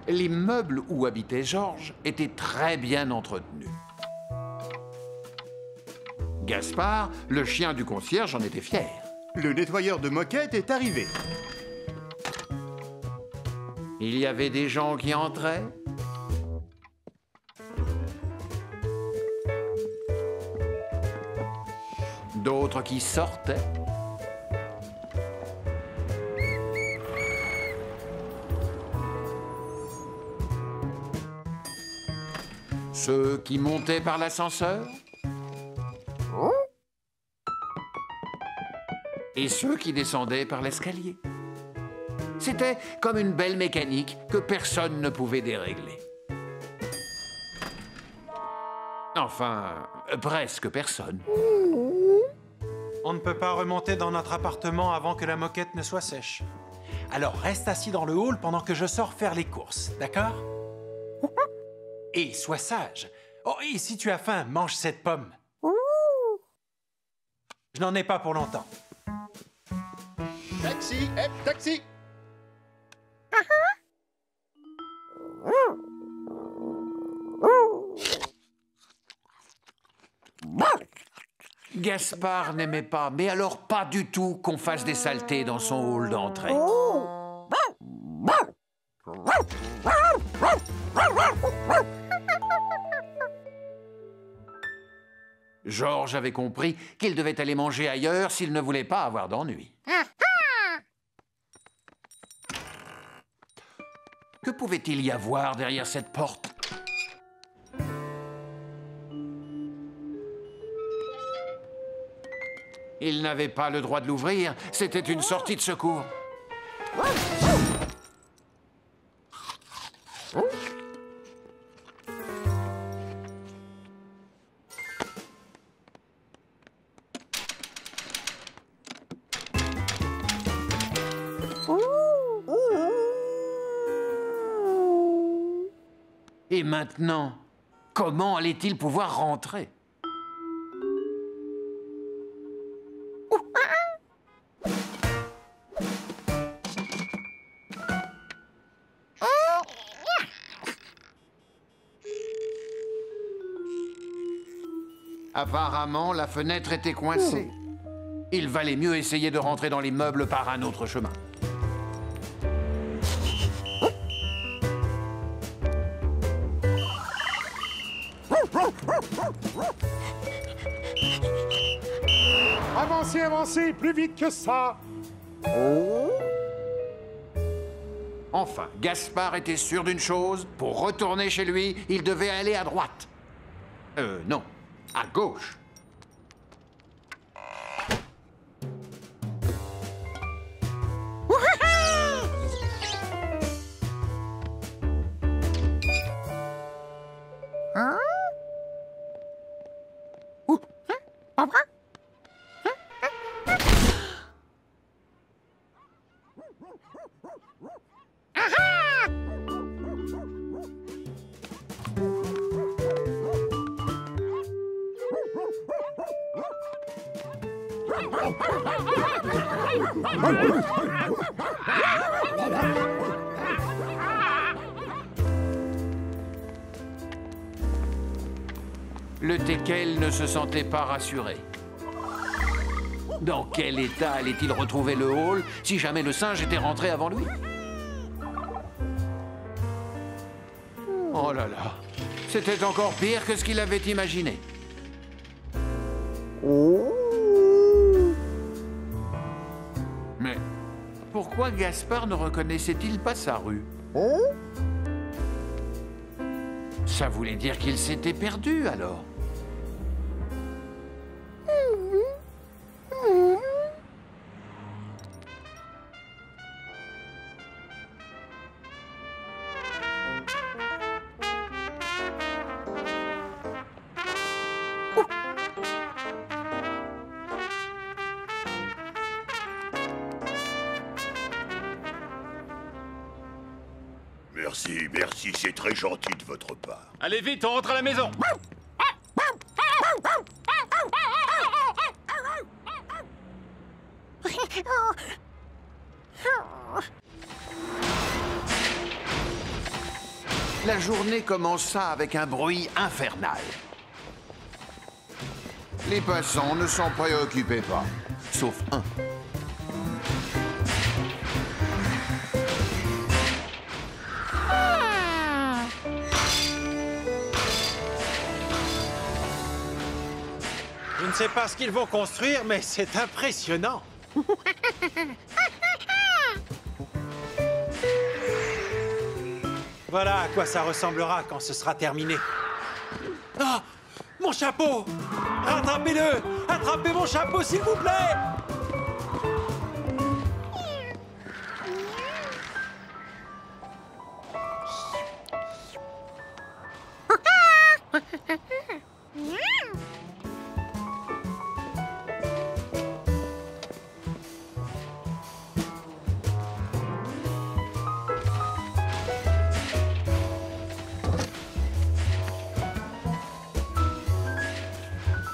L'immeuble où habitait Georges était très bien entretenu. Gaspard, le chien du concierge, en était fier. Le nettoyeur de moquette est arrivé. Il y avait des gens qui entraient. D'autres qui sortaient. Ceux qui montaient par l'ascenseur. Et ceux qui descendaient par l'escalier. C'était comme une belle mécanique que personne ne pouvait dérégler. Enfin, presque personne. On ne peut pas remonter dans notre appartement avant que la moquette ne soit sèche. Alors reste assis dans le hall pendant que je sors faire les courses, d'accord? Et sois sage. Oh, et si tu as faim, mange cette pomme. Je n'en ai pas pour longtemps. Taxi, taxi! Gaspard n'aimait pas, mais alors pas du tout, qu'on fasse des saletés dans son hall d'entrée. Georges avait compris qu'il devait aller manger ailleurs s'il ne voulait pas avoir d'ennui. Que pouvait-il y avoir derrière cette porte? Il n'avait pas le droit de l'ouvrir, c'était une sortie de secours. Et maintenant, comment allait-il pouvoir rentrer? Apparemment, la fenêtre était coincée. Il valait mieux essayer de rentrer dans l'immeuble par un autre chemin. Avancez, avancez, plus vite que ça! Enfin, Gaspard était sûr d'une chose, pour retourner chez lui, il devait aller à droite. Non, à gauche. Le teckel ne se sentait pas rassuré. Dans quel état allait-il retrouver le hall si jamais le singe était rentré avant lui? Oh là là, c'était encore pire que ce qu'il avait imaginé. Mais pourquoi Gaspard ne reconnaissait-il pas sa rue? Ça voulait dire qu'il s'était perdu, alors. Merci, merci, c'est très gentil de votre part. Allez vite, on rentre à la maison. La journée commença avec un bruit infernal. Les passants ne s'en préoccupaient pas, sauf un. Je ne sais pas ce qu'ils vont construire, mais c'est impressionnant. Voilà à quoi ça ressemblera quand ce sera terminé. Ah! Mon chapeau! Rattrapez-le! Attrapez mon chapeau, s'il vous plaît!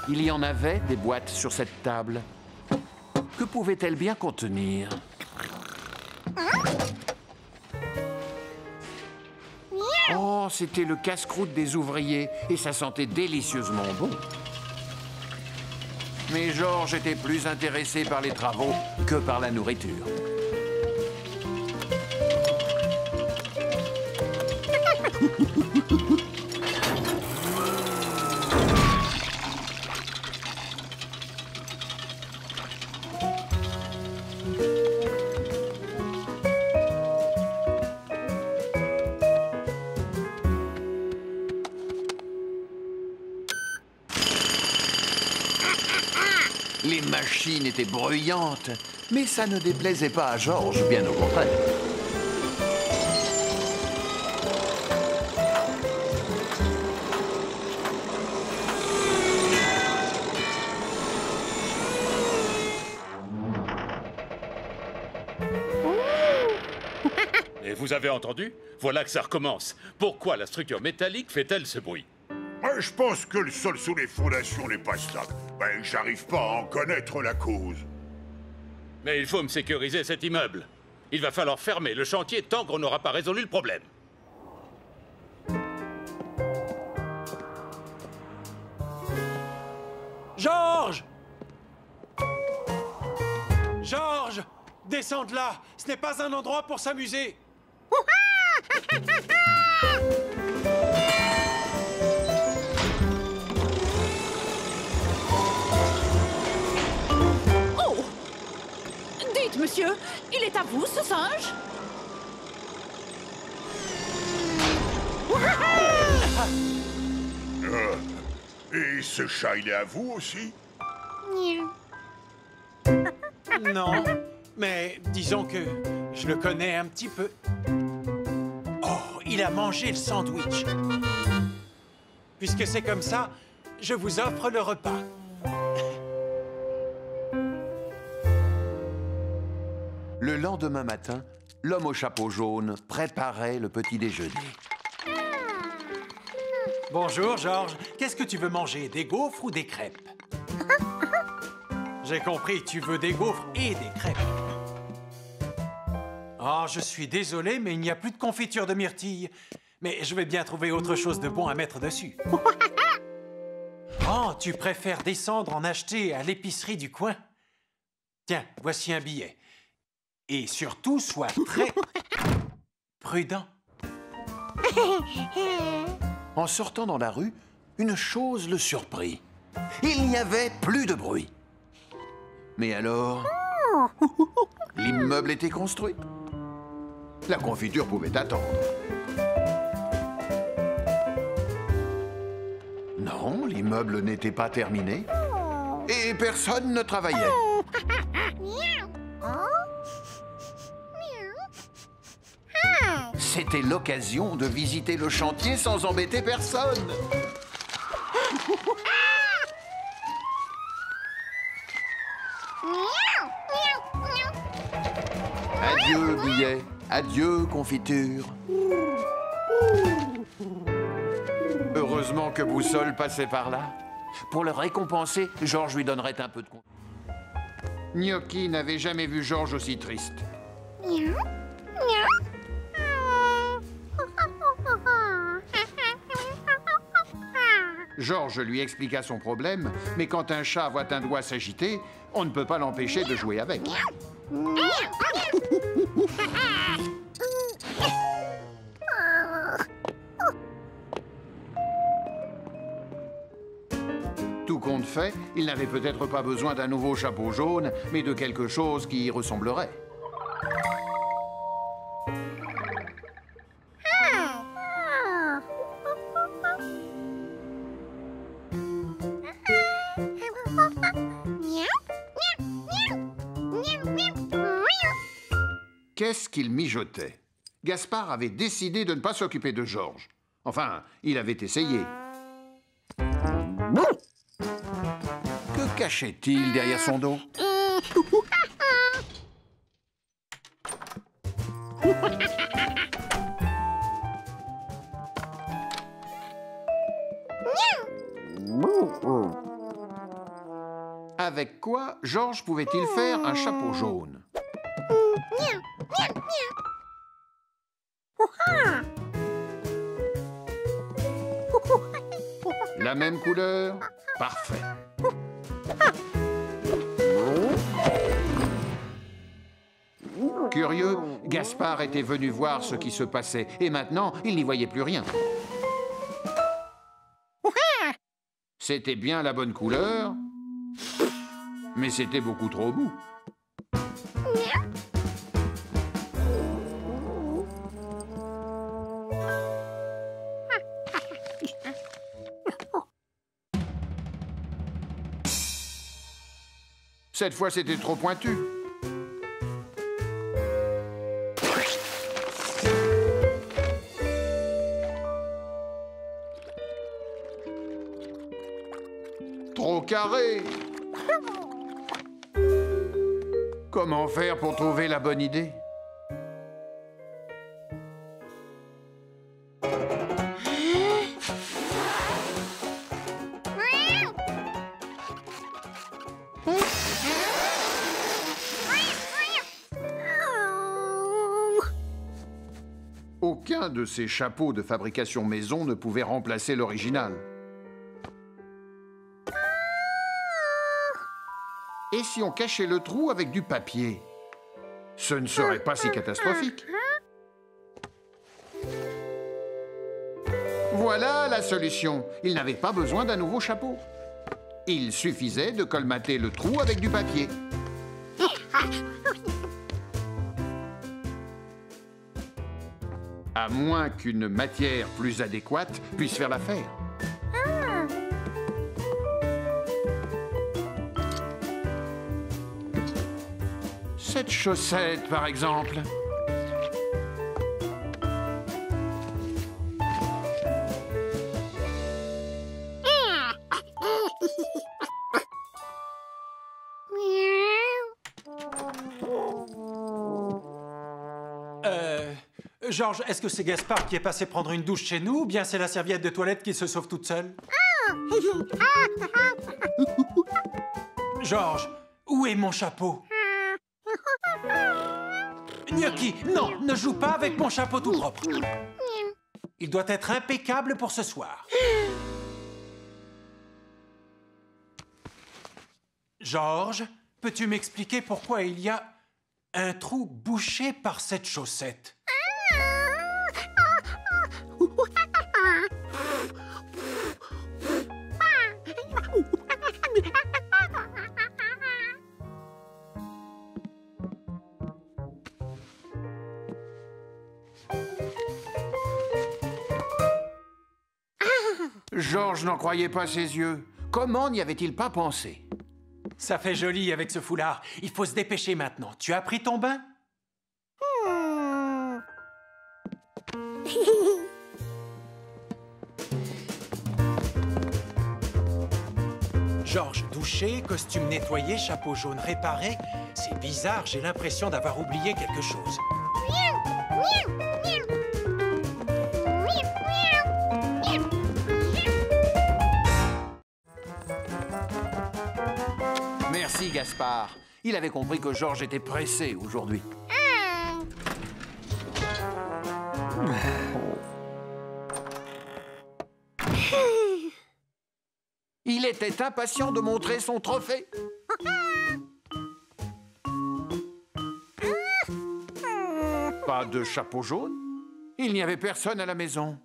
Il y en avait des boîtes sur cette table. Que pouvaient-elles bien contenir? Oh, c'était le casse-croûte des ouvriers et ça sentait délicieusement bon. Mais Georges était plus intéressé par les travaux que par la nourriture. Les machines étaient bruyantes, mais ça ne déplaisait pas à Georges, bien au contraire. Et vous avez entendu? Voilà que ça recommence. Pourquoi la structure métallique fait-elle ce bruit? Je pense que le sol sous les fondations n'est pas stable. J'arrive pas à en connaître la cause. Mais il faut me sécuriser cet immeuble. Il va falloir fermer le chantier tant qu'on n'aura pas résolu le problème. Georges! Georges! Descends de là! Ce n'est pas un endroit pour s'amuser! Oh! Dites, monsieur, il est à vous, ce singe? Et ce chat, il est à vous aussi? Non, mais disons que je le connais un petit peu. Oh, il a mangé le sandwich. Puisque c'est comme ça, je vous offre le repas. Le lendemain matin, l'homme au chapeau jaune préparait le petit déjeuner. Bonjour, Georges. Qu'est-ce que tu veux manger, des gaufres ou des crêpes? J'ai compris, tu veux des gaufres et des crêpes. Oh, je suis désolé, mais il n'y a plus de confiture de myrtille. Mais je vais bien trouver autre chose de bon à mettre dessus. Oh, tu préfères descendre en acheter à l'épicerie du coin? Tiens, voici un billet. Et surtout, sois très prudent. En sortant dans la rue, une chose le surprit. Il n'y avait plus de bruit. Mais alors, l'immeuble était construit. La confiture pouvait attendre. Non, l'immeuble n'était pas terminé. Et personne ne travaillait. C'était l'occasion de visiter le chantier sans embêter personne. Adieu, billet. Adieu, confiture. Heureusement que Boussole passait par là. Pour le récompenser, Georges lui donnerait un peu de confiture. Gnocchi n'avait jamais vu Georges aussi triste. Georges lui expliqua son problème, mais quand un chat voit un doigt s'agiter, on ne peut pas l'empêcher de jouer avec. Tout compte fait, il n'avait peut-être pas besoin d'un nouveau chapeau jaune, mais de quelque chose qui y ressemblerait. Qu'est-ce qu'il mijotait? Gaspard avait décidé de ne pas s'occuper de Georges. Enfin, il avait essayé. Que cachait-il derrière son dos? Avec quoi Georges pouvait-il faire un chapeau jaune? La même couleur? Parfait. Curieux, Gaspard était venu voir ce qui se passait, et maintenant, il n'y voyait plus rien. C'était bien la bonne couleur, mais c'était beaucoup trop mou. Cette fois, c'était trop pointu. Trop carré. Comment faire pour trouver la bonne idée? Aucun de ces chapeaux de fabrication maison ne pouvait remplacer l'original. Et si on cachait le trou avec du papier? Ce ne serait pas si catastrophique. Voilà la solution. Il n'avait pas besoin d'un nouveau chapeau. Il suffisait de colmater le trou avec du papier. À moins qu'une matière plus adéquate puisse faire l'affaire. Cette chaussette, par exemple. Georges, est-ce que c'est Gaspard qui est passé prendre une douche chez nous, ou bien c'est la serviette de toilette qui se sauve toute seule? Georges, où est mon chapeau? Gnocchi, non, ne joue pas avec mon chapeau tout propre. Il doit être impeccable pour ce soir. Georges, peux-tu m'expliquer pourquoi il y a un trou bouché par cette chaussette? Georges n'en croyait pas ses yeux. Comment n'y avait-il pas pensé? Ça fait joli avec ce foulard. Il faut se dépêcher maintenant. Tu as pris ton bain? Georges, douché, costume nettoyé, chapeau jaune réparé. C'est bizarre, j'ai l'impression d'avoir oublié quelque chose. Merci, Gaspard. Il avait compris que Georges était pressé aujourd'hui. Il était impatient de montrer son trophée. Pas de chapeau jaune. Il n'y avait personne à la maison.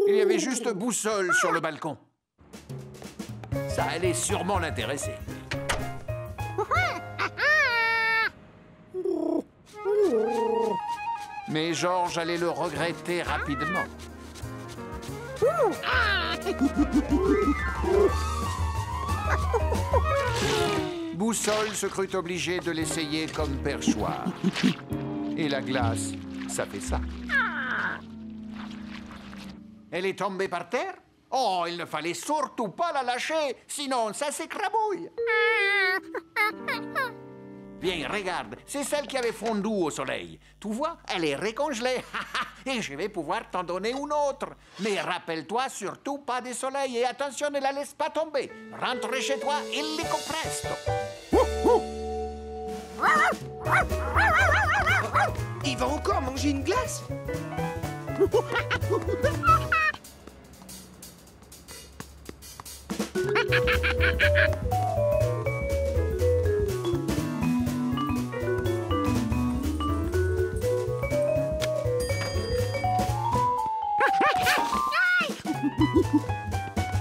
Il y avait juste Boussole sur le balcon. Ça allait sûrement l'intéresser. Mais Georges allait le regretter rapidement. Boussole se crut obligé de l'essayer comme perchoir. Et la glace, ça fait ça. Elle est tombée par terre? Oh, il ne fallait surtout pas la lâcher, sinon ça s'écrabouille. Viens, regarde, c'est celle qui avait fondu au soleil. Tu vois, elle est récongelée. Et je vais pouvoir t'en donner une autre. Mais rappelle-toi surtout pas des soleils et attention, ne la laisse pas tomber. Rentre chez toi illico presto. Il va encore manger une glace?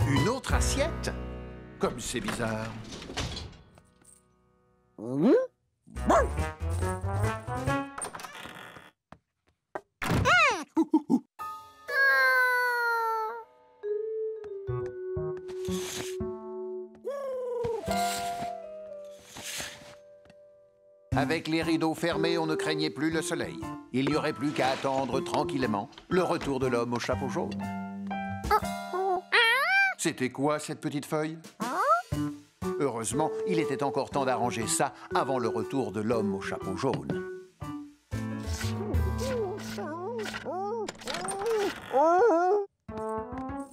Une autre assiette? Comme c'est bizarre. Avec les rideaux fermés, on ne craignait plus le soleil. Il n'y aurait plus qu'à attendre tranquillement le retour de l'homme au chapeau jaune. C'était quoi, cette petite feuille? Heureusement, il était encore temps d'arranger ça avant le retour de l'homme au chapeau jaune.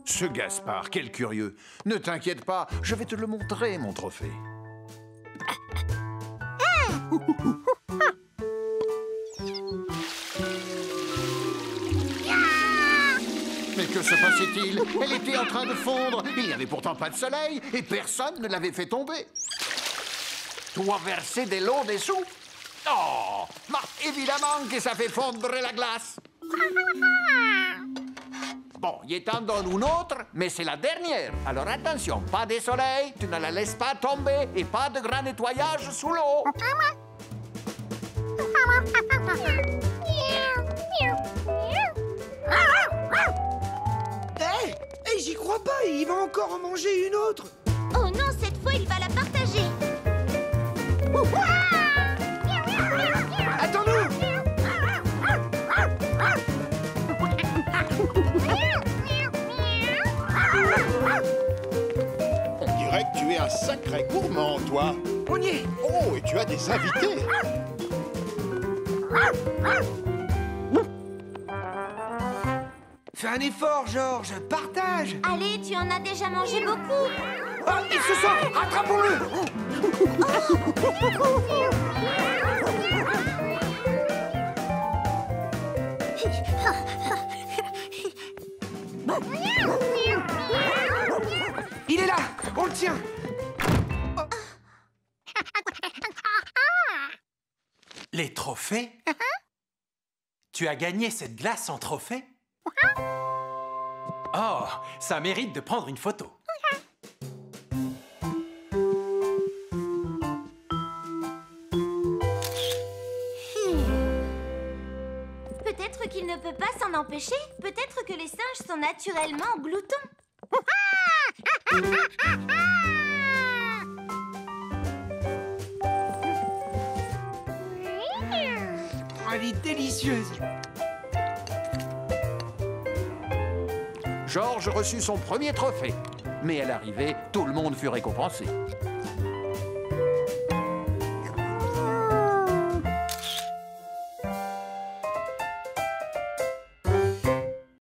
Ce Gaspard, quel curieux! Ne t'inquiète pas, je vais te le montrer, mon trophée. Mais que se passait-il? Elle était en train de fondre. Il n'y avait pourtant pas de soleil et personne ne l'avait fait tomber. Tu as versé de l'eau dessous? Oh, bah, évidemment que ça fait fondre la glace. Bon, il t'en donne une autre, mais c'est la dernière. Alors attention, pas de soleil, tu ne la laisses pas tomber et pas de grand nettoyage sous l'eau. Hey, j'y crois pas, il va encore en manger une autre. Oh non, cette fois, il va la partager. Attends-nous! On dirait que tu es un sacré gourmand, toi. On y est. Oh, et tu as des invités. Fais un effort, Georges, partage. Allez, tu en as déjà mangé beaucoup. Oh, il se sort, rattrapons-le. Il est là, on le tient. Les trophées? Tu as gagné cette glace en trophée? Oh, ça mérite de prendre une photo. Peut-être qu'il ne peut pas s'en empêcher. Peut-être que les singes sont naturellement gloutons. Oh, elle est délicieuse. Georges reçut son premier trophée. Mais à l'arrivée, tout le monde fut récompensé.